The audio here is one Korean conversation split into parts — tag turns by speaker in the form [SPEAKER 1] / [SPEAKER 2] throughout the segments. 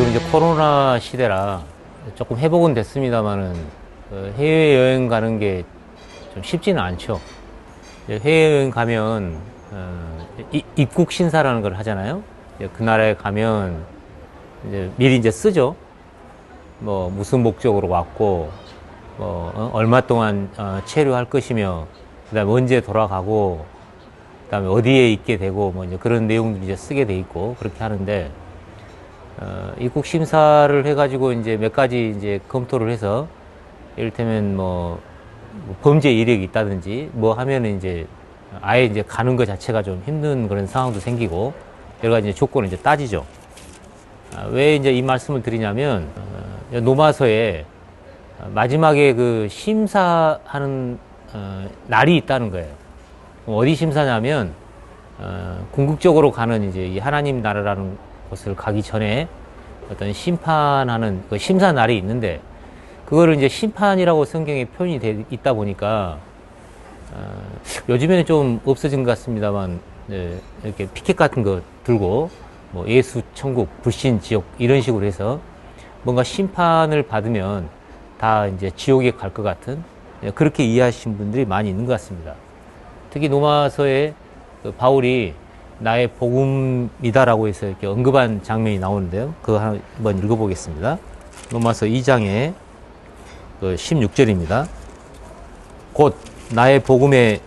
[SPEAKER 1] 지금 이제 코로나 시대라 조금 회복은 됐습니다만은 해외여행 가는 게 좀 쉽지는 않죠. 해외여행 가면 입국 신사라는 걸 하잖아요. 그 나라에 가면 이제 미리 이제 쓰죠. 뭐 무슨 목적으로 왔고 뭐 얼마 동안 체류할 것이며 그다음에 언제 돌아가고 그다음에 어디에 있게 되고 뭐 이제 그런 내용들이 이제 쓰게 돼 있고 그렇게 하는데 입국 심사를 해가지고 이제 몇 가지 이제 검토를 해서 이를테면 뭐 범죄 이력이 있다든지 뭐 하면은 이제 아예 이제 가는 것 자체가 좀 힘든 그런 상황도 생기고 여러 가지 이제 조건을 이제 따지죠. 왜 이제 이 말씀을 드리냐면 노마서에 마지막에 그 심사하는 날이 있다는 거예요. 어디 심사냐면 궁극적으로 가는 이제 이 하나님 나라라는 곳을 가기 전에 어떤 심판하는 그 심사 날이 있는데 그거를 이제 심판이라고 성경에 표현이 돼 있다 보니까 요즘에는 좀 없어진 것 같습니다만 이렇게 피켓 같은 거 들고 뭐 예수 천국 불신 지옥 이런 식으로 해서 뭔가 심판을 받으면 다 이제 지옥에 갈 것 같은 그렇게 이해하신 분들이 많이 있는 것 같습니다. 특히 로마서에 바울이 나의 복음이다라고 해서 이렇게 언급한 장면이 나오는데요. 그거 한번 읽어보겠습니다. 로마서 2장의 16절입니다. 곧 나의 복음에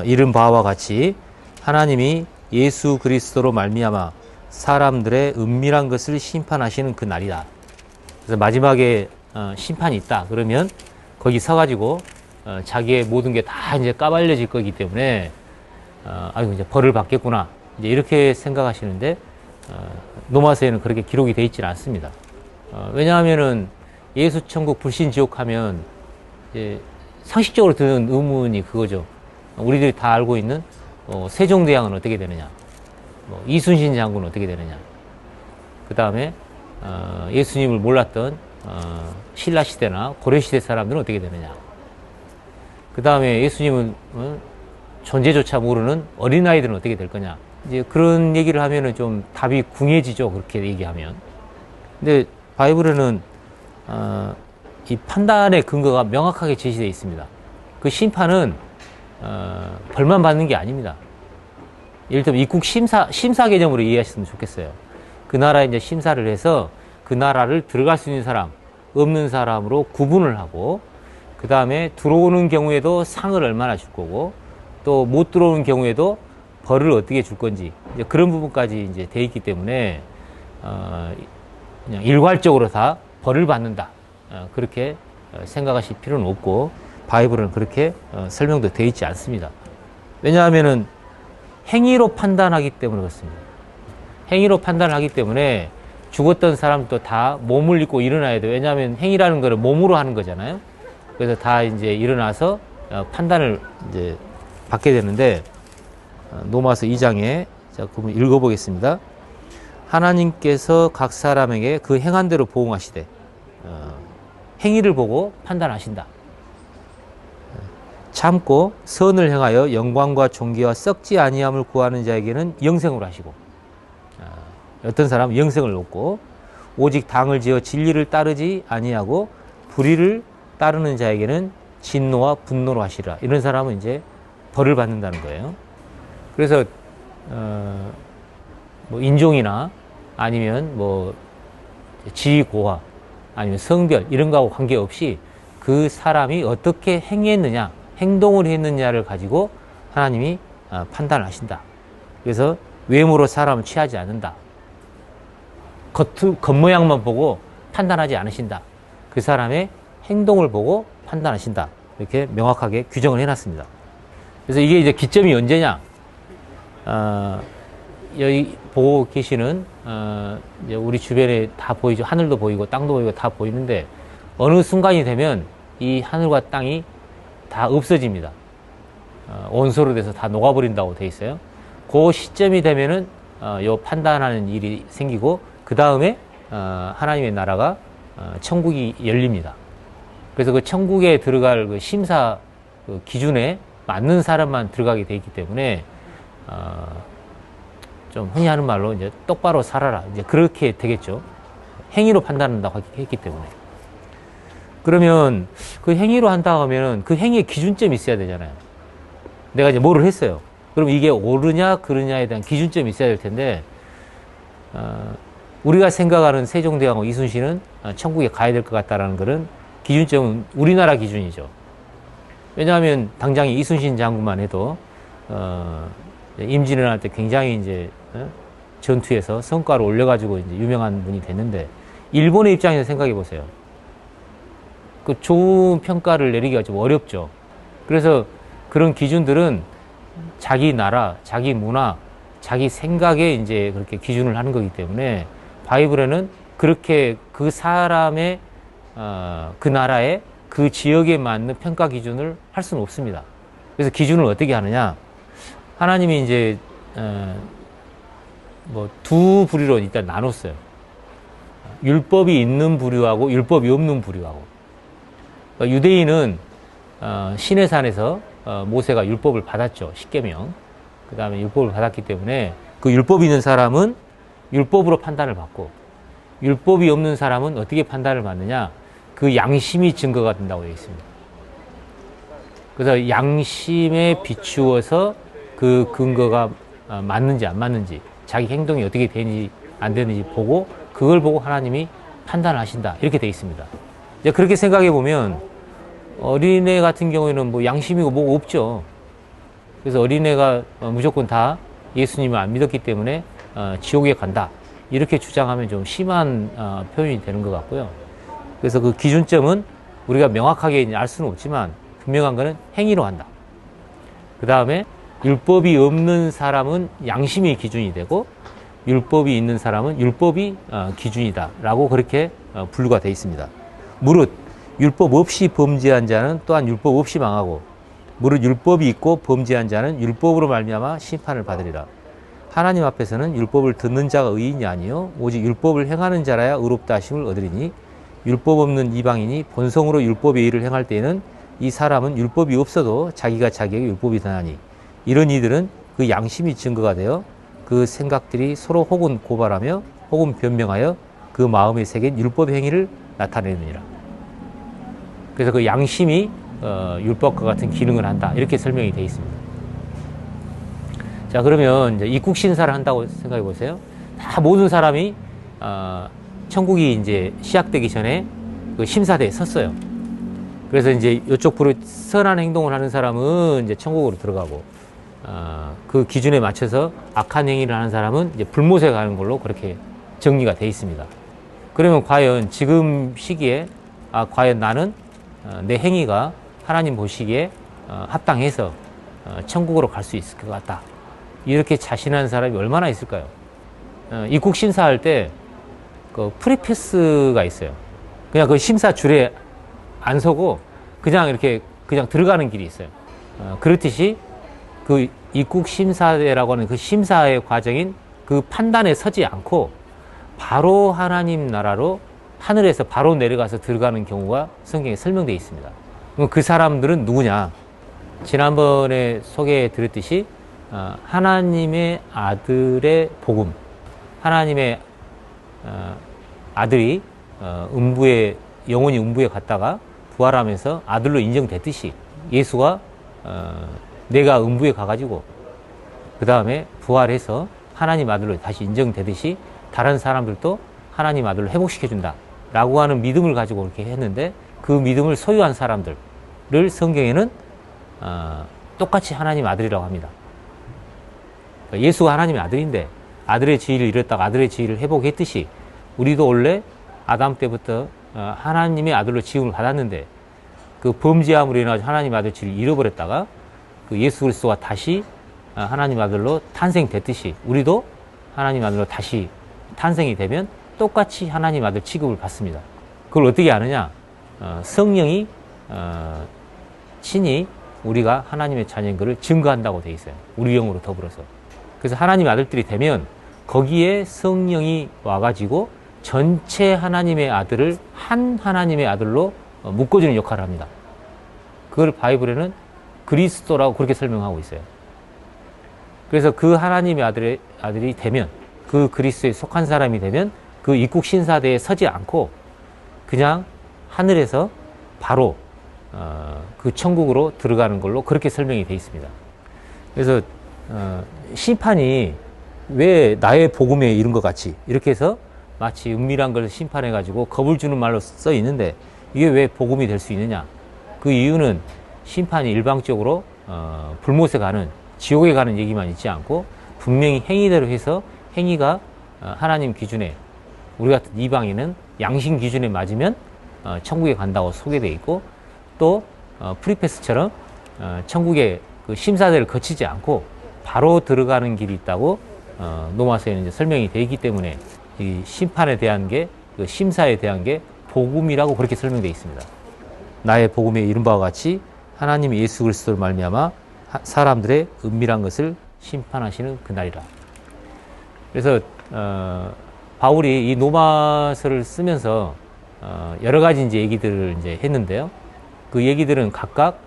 [SPEAKER 1] 이른 바와 같이 하나님이 예수 그리스도로 말미암아 사람들의 은밀한 것을 심판하시는 그 날이다. 그래서 마지막에 심판이 있다. 그러면 거기 서가지고 자기의 모든 게 다 이제 까발려질 거기 때문에 아이고 이제 벌을 받겠구나 이제 이렇게 생각하시는데 로마서에는 그렇게 기록이 되어 있지는 않습니다. 왜냐하면은 예수 천국 불신 지옥 하면 이제 상식적으로 드는 의문이 그거죠. 우리들이 다 알고 있는 세종대왕은 어떻게 되느냐, 뭐 이순신 장군은 어떻게 되느냐, 그 다음에 예수님을 몰랐던 신라 시대나 고려 시대 사람들은 어떻게 되느냐, 그 다음에 예수님은 존재조차 모르는 어린아이들은 어떻게 될 거냐. 이제 그런 얘기를 하면은 좀 답이 궁해지죠. 그렇게 얘기하면. 근데 바이블에는 이 판단의 근거가 명확하게 제시되어 있습니다. 그 심판은 벌만 받는 게 아닙니다. 예를 들면 입국 심사 개념으로 이해하셨으면 좋겠어요. 그 나라에 이제 심사를 해서 그 나라를 들어갈 수 있는 사람, 없는 사람으로 구분을 하고 그 다음에 들어오는 경우에도 상을 얼마나 줄 거고 또 못 들어오는 경우에도 벌을 어떻게 줄 건지 이제 그런 부분까지 이제 돼 있기 때문에 그냥 일괄적으로 다 벌을 받는다 그렇게 생각하실 필요는 없고 바이블은 그렇게 설명도 돼 있지 않습니다. 왜냐하면은 행위로 판단하기 때문에 그렇습니다. 행위로 판단을 하기 때문에 죽었던 사람도 다 몸을 입고 일어나야 돼요. 왜냐하면 행위라는 거를 몸으로 하는 거잖아요. 그래서 다 이제 일어나서 판단을 이제 받게 되는데 로마서 2장에 자, 그럼 읽어보겠습니다. 하나님께서 각 사람에게 그 행한 대로 보응하시되 행위를 보고 판단하신다. 참고 선을 행하여 영광과 존귀와 썩지 아니함을 구하는 자에게는 영생으로 하시고 어떤 사람은 영생을 얻고 오직 당을 지어 진리를 따르지 아니하고 불의를 따르는 자에게는 진노와 분노로 하시라. 이런 사람은 이제 벌을 받는다는 거예요. 그래서 뭐 인종이나 아니면 뭐 지위 고하 아니면 성별 이런 거하고 관계없이 그 사람이 어떻게 행했느냐 행동을 했느냐를 가지고 하나님이 판단을 하신다. 그래서 외모로 사람을 취하지 않는다. 겉모양만 보고 판단하지 않으신다. 그 사람의 행동을 보고 판단하신다. 이렇게 명확하게 규정을 해놨습니다. 그래서 이게 이제 기점이 언제냐? 여기 보고 계시는 이제 우리 주변에 다 보이죠. 하늘도 보이고 땅도 보이고 다 보이는데 어느 순간이 되면 이 하늘과 땅이 다 없어집니다. 원소로 돼서 다 녹아버린다고 돼 있어요. 그 시점이 되면은 요 판단하는 일이 생기고 그 다음에 하나님의 나라가 천국이 열립니다. 그래서 그 천국에 들어갈 그 심사 그 기준에 맞는 사람만 들어가게 돼 있기 때문에 좀 흔히 하는 말로 이제 똑바로 살아라 이제 그렇게 되겠죠. 행위로 판단한다고 했기 때문에. 그러면 그 행위로 한다고 하면 그 행위의 기준점이 있어야 되잖아요. 내가 이제 뭐를 했어요. 그럼 이게 옳으냐 그르냐에 대한 기준점이 있어야 될 텐데 우리가 생각하는 세종대왕과 이순신은 천국에 가야 될 것 같다라는 그런 기준점은 우리나라 기준이죠. 왜냐하면 당장 이순신 장군만 해도 임진왜란 때 굉장히 이제 전투에서 성과를 올려가지고 이제 유명한 분이 됐는데 일본의 입장에서 생각해 보세요. 그 좋은 평가를 내리기가 좀 어렵죠. 그래서 그런 기준들은 자기 나라, 자기 문화, 자기 생각에 이제 그렇게 기준을 하는 거기 때문에 바이블에는 그렇게 그 사람의 그 나라의 그 지역에 맞는 평가 기준을 할 수는 없습니다. 그래서 기준을 어떻게 하느냐? 하나님이 이제 뭐 두 부류로 일단 나눴어요. 율법이 있는 부류하고 율법이 없는 부류하고. 그러니까 유대인은 시내산에서 모세가 율법을 받았죠. 십계명. 그 다음에 율법을 받았기 때문에 그 율법이 있는 사람은 율법으로 판단을 받고 율법이 없는 사람은 어떻게 판단을 받느냐? 그 양심이 증거가 된다고 되어 있습니다. 그래서 양심에 비추어서 그 근거가 맞는지 안 맞는지 자기 행동이 어떻게 되는지 안 되는지 보고 그걸 보고 하나님이 판단하신다. 이렇게 되어 있습니다. 이제 그렇게 생각해 보면 어린애 같은 경우에는 뭐 양심이고 뭐가 없죠. 그래서 어린애가 무조건 다 예수님을 안 믿었기 때문에 지옥에 간다. 이렇게 주장하면 좀 심한 표현이 되는 것 같고요. 그래서 그 기준점은 우리가 명확하게 알 수는 없지만 분명한 거는 행위로 한다. 그 다음에 율법이 없는 사람은 양심이 기준이 되고 율법이 있는 사람은 율법이 기준이다 라고 그렇게 분류가 되어 있습니다. 무릇 율법 없이 범죄한 자는 또한 율법 없이 망하고 무릇 율법이 있고 범죄한 자는 율법으로 말미암아 심판을 받으리라. 하나님 앞에서는 율법을 듣는 자가 의인이 아니요 오직 율법을 행하는 자라야 의롭다 하심을 얻으리니 율법 없는 이방인이 본성으로 율법의 일을 행할 때에는 이 사람은 율법이 없어도 자기가 자기에게 율법이 되나니 이런 이들은 그 양심이 증거가 되어 그 생각들이 서로 혹은 고발하며 혹은 변명하여 그 마음에 새긴 율법 행위를 나타내느니라. 그래서 그 양심이 율법과 같은 기능을 한다. 이렇게 설명이 되어 있습니다. 자, 그러면 이제 입국 신사를 한다고 생각해 보세요. 다 모든 사람이 천국이 이제 시작되기 전에 그 심사대에 섰어요. 그래서 이제 이쪽 부로 선한 행동을 하는 사람은 이제 천국으로 들어가고 그 기준에 맞춰서 악한 행위를 하는 사람은 이제 불못에 가는 걸로 그렇게 정리가 되어 있습니다. 그러면 과연 지금 시기에 과연 나는 내 행위가 하나님 보시기에 합당해서 천국으로 갈 수 있을 것 같다. 이렇게 자신하는 사람이 얼마나 있을까요? 입국 심사할 때 그 프리패스가 있어요. 그냥 그 심사 줄에 안 서고 그냥 이렇게 그냥 들어가는 길이 있어요. 그렇듯이 그 입국 심사대라고 하는 그 심사의 과정인 그 판단에 서지 않고 바로 하나님 나라로 하늘에서 바로 내려가서 들어가는 경우가 성경에 설명되어 있습니다. 그럼 그 사람들은 누구냐? 지난번에 소개해 드렸듯이 하나님의 아들의 복음, 하나님의 아들이 영혼이 음부에 갔다가 부활하면서 아들로 인정됐듯이 예수가 내가 음부에 가가지고 그 다음에 부활해서 하나님 아들로 다시 인정되듯이 다른 사람들도 하나님 아들로 회복시켜준다 라고 하는 믿음을 가지고 그렇게 했는데 그 믿음을 소유한 사람들을 성경에는 똑같이 하나님 아들이라고 합니다. 그러니까 예수가 하나님의 아들인데 아들의 지위를 잃었다가 아들의 지위를 회복했듯이 우리도 원래 아담 때부터 하나님의 아들로 지음을 받았는데 그 범죄함으로 인하여 하나님의 아들 지위를 잃어버렸다가 그 예수 그리스도가 다시 하나님 아들로 탄생됐듯이 우리도 하나님 아들로 다시 탄생이 되면 똑같이 하나님 아들 취급을 받습니다. 그걸 어떻게 아느냐? 성령이 친히 우리가 하나님의 자녀인 것을 증거한다고 되어 있어요. 우리 영으로 더불어서. 그래서 하나님의 아들들이 되면 거기에 성령이 와가지고 전체 하나님의 아들을 한 하나님의 아들로 묶어주는 역할을 합니다. 그걸 바이블에는 그리스도라고 그렇게 설명하고 있어요. 그래서 그 하나님의 아들이 되면 그 그리스도에 속한 사람이 되면 그 입국 신사대에 서지 않고 그냥 하늘에서 바로 그 천국으로 들어가는 걸로 그렇게 설명이 되어 있습니다. 그래서 심판이 왜 나의 복음에 이른 것 같이 이렇게 해서 마치 은밀한 걸 심판해 가지고 겁을 주는 말로 써 있는데 이게 왜 복음이 될 수 있느냐? 그 이유는 심판이 일방적으로 불못에 가는 지옥에 가는 얘기만 있지 않고 분명히 행위대로 해서 행위가 하나님 기준에 우리 같은 이방인은 양심 기준에 맞으면 천국에 간다고 소개되어 있고 또 프리패스처럼 천국의 그 심사대를 거치지 않고 바로 들어가는 길이 있다고 로마서에는 이제 설명이 되어 있기 때문에 이 심판에 대한 게 그 심사에 대한 게 복음이라고 그렇게 설명되어 있습니다. 나의 복음에 이른 바와 같이 하나님이 예수 그리스도를 말미암아 사람들의 은밀한 것을 심판하시는 그날이라. 그래서 바울이 이 로마서를 쓰면서 여러 가지 이제 얘기들을 이제 했는데요. 그 얘기들은 각각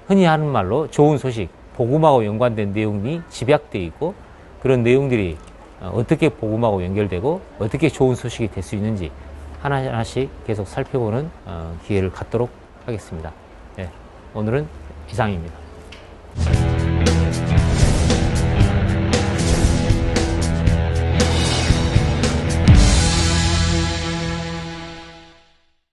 [SPEAKER 1] 흔히 하는 말로 좋은 소식, 복음하고 연관된 내용이 집약되어 있고 그런 내용들이 어떻게 복음하고 연결되고 어떻게 좋은 소식이 될 수 있는지 하나하나씩 계속 살펴보는 기회를 갖도록 하겠습니다. 네, 오늘은 이상입니다.